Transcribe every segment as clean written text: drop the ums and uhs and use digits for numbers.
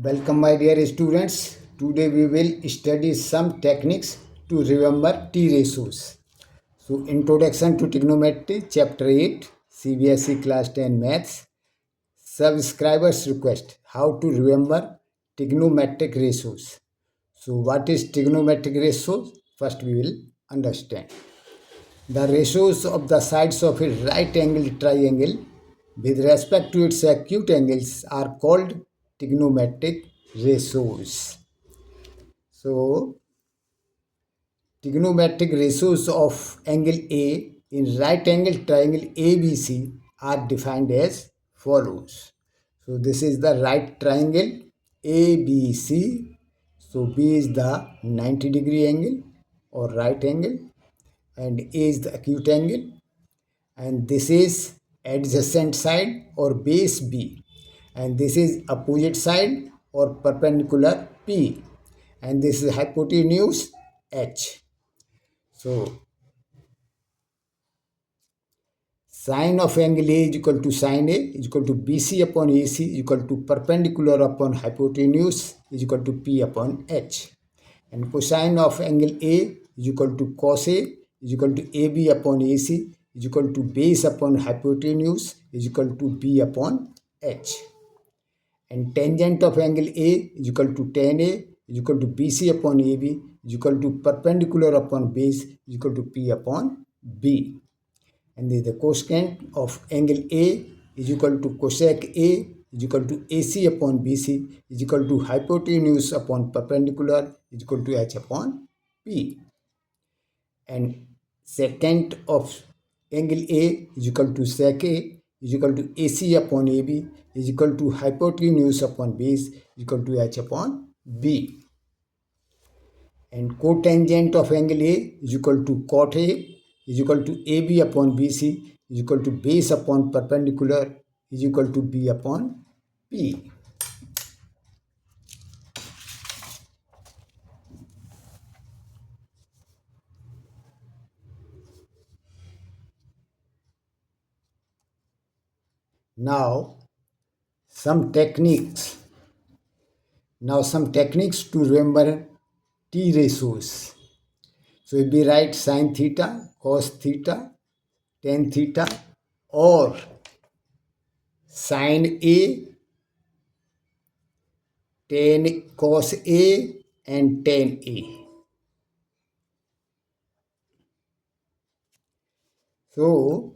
Welcome, my dear students. Today we will study some techniques to remember T ratios. So, Introduction to Trigonometry, Chapter 8, CBSE Class 10 Maths. Subscribers request how to remember trigonometric ratios. So, what is trigonometric ratios? First, we will understand. The ratios of the sides of a right angled triangle with respect to its acute angles are called trigonometric ratios. So, trigonometric ratios of angle A in right angled triangle ABC are defined as follows. So, this is the right triangle ABC. So, B is the 90-degree angle or right angle and A is the acute angle, and this is adjacent side or base B, and this is opposite side or perpendicular P, and this is hypotenuse H. So sine of angle A is equal to sine A is equal to BC upon AC is equal to perpendicular upon hypotenuse is equal to P upon H, and cosine of angle A is equal to cos A is equal to AB upon AC is equal to base upon hypotenuse is equal to B upon H, and tangent of angle A is equal to tan A is equal to BC upon AB is equal to perpendicular upon base is equal to P upon B, and the cosecant of angle A is equal to cosec A is equal to AC upon BC is equal to hypotenuse upon perpendicular is equal to H upon P, and secant of angle A is equal to sec A is equal to AC upon AB is equal to hypotenuse upon base is equal to H upon B, and cotangent of angle A is equal to cot A is equal to AB upon BC is equal to base upon perpendicular is equal to B upon P. Now some techniques. Some techniques to remember T ratios. So if we write sin theta, cos theta, tan theta, or sin A, tan cos A, and tan A. So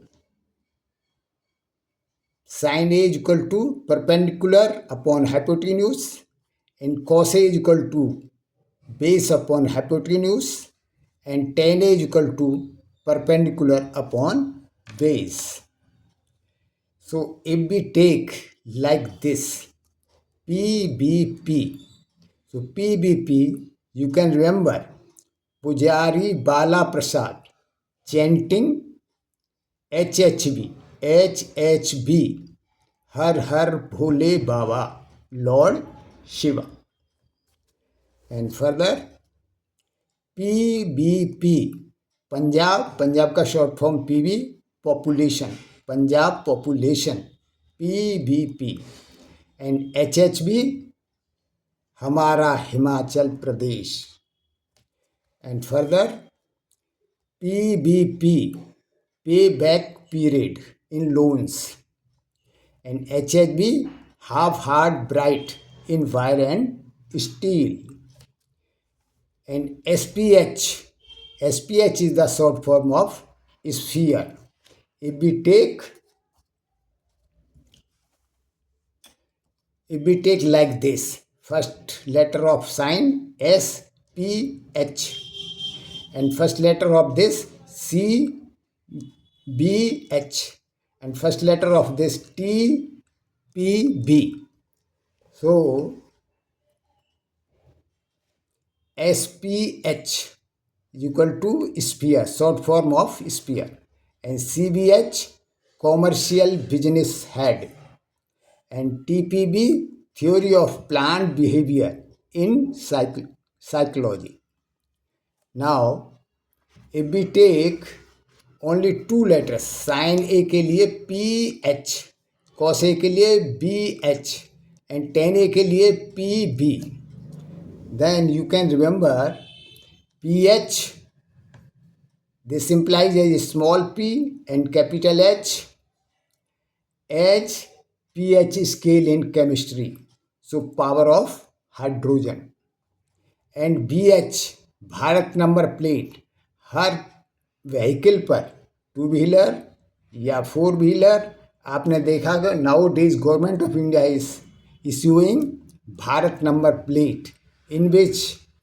sin A is equal to perpendicular upon hypotenuse, and cos A is equal to base upon hypotenuse, and tan A is equal to perpendicular upon base. So if we take like this PBP, so PBP, you can remember Pujari Bala Prasad chanting HHB, HHB, Har Har Bhole Baba, Lord Shiva. And further, PBP, Punjab का short form PB, population, Punjab population, PBP, and HHB, हमारा Himachal Pradesh, and further PBP, पे back period in loans, and HHB, half hard bright in wire and steel, and SPH is the short form of sphere. If we take like this, first letter of sign SPH, and first letter of this CBH, and first letter of this TPB. So SPH is equal to sphere, short form of sphere, and CBH, commercial business head, and TPB, theory of plant behavior in psychology. Now if we take only two letters, sin A के लिए PH, cos A के लिए BH, and 10A के लिए PB. Then you can remember PH. This implies a small p and capital H. H, pH scale in chemistry. So power of hydrogen. And BH Bharat number plate. Her vehicle पर, two wheeler या four wheeler, आपने देखा कि now days government of India is issuing Bharat number plate, in which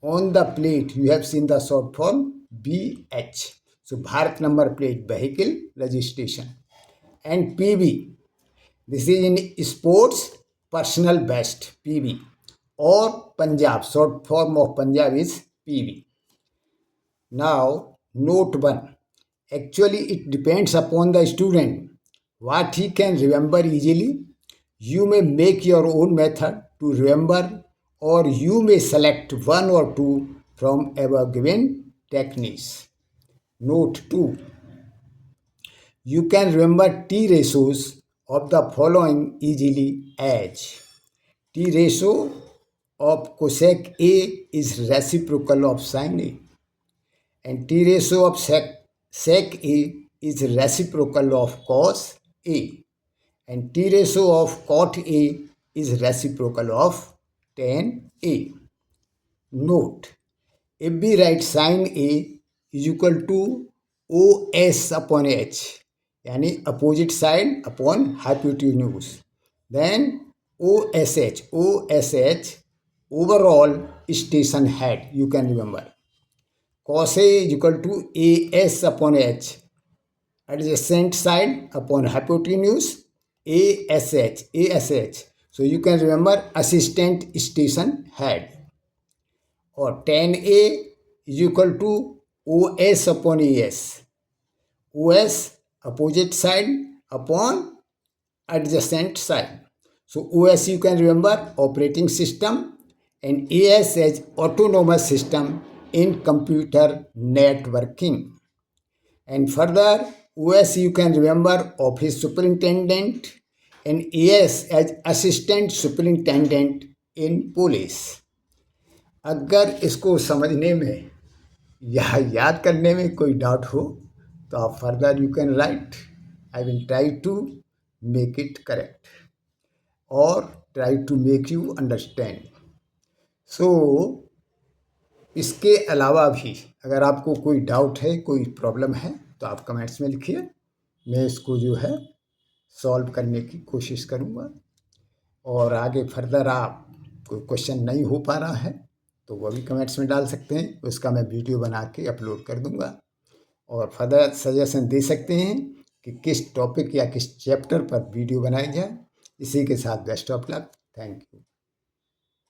on the plate you have seen the short form BH. So Bharat number plate vehicle registration. And PB, this is in sports personal best, PB. और Punjab, short form of Punjab is PB. Now note 1. Actually it depends upon the student what he can remember easily. You may make your own method to remember, or you may select one or two from above given techniques. Note 2. You can remember T ratios of the following easily as: T ratio of cosec A is reciprocal of sin A, and T ratio of sec A is reciprocal of cos A, and T ratio of cot A is reciprocal of tan A. Note, if we write sin A is equal to OS upon H, यानी opposite side upon hypotenuse, then OSH overall station head, you can remember. Cos A is equal to AS upon H, adjacent side upon hypotenuse, ASH. So you can remember assistant station head. और tan A is equal to OS upon AS. OS opposite side upon adjacent side. So OS you can remember operating system, and AS as autonomous system in computer networking. And further, OS you can remember office superintendent, and AS as assistant superintendent in police. अगर इसको समझने में या याद करने में कोई doubt हो तो आप further you can write. I will try to make it correct और try to make you understand. So इसके अलावा भी अगर आपको कोई डाउट है, कोई प्रॉब्लम है, तो आप कमेंट्स में लिखिए. मैं इसको जो है सॉल्व करने की कोशिश करूँगा. और आगे फर्दर आप कोई क्वेश्चन नहीं हो पा रहा है तो वो भी कमेंट्स में डाल सकते हैं. उसका मैं वीडियो बना के अपलोड कर दूँगा. और फर्दर सजेशन दे सकते हैं कि किस टॉपिक या किस चैप्टर पर वीडियो बनाई जाए. इसी के साथ best of luck. Thank you.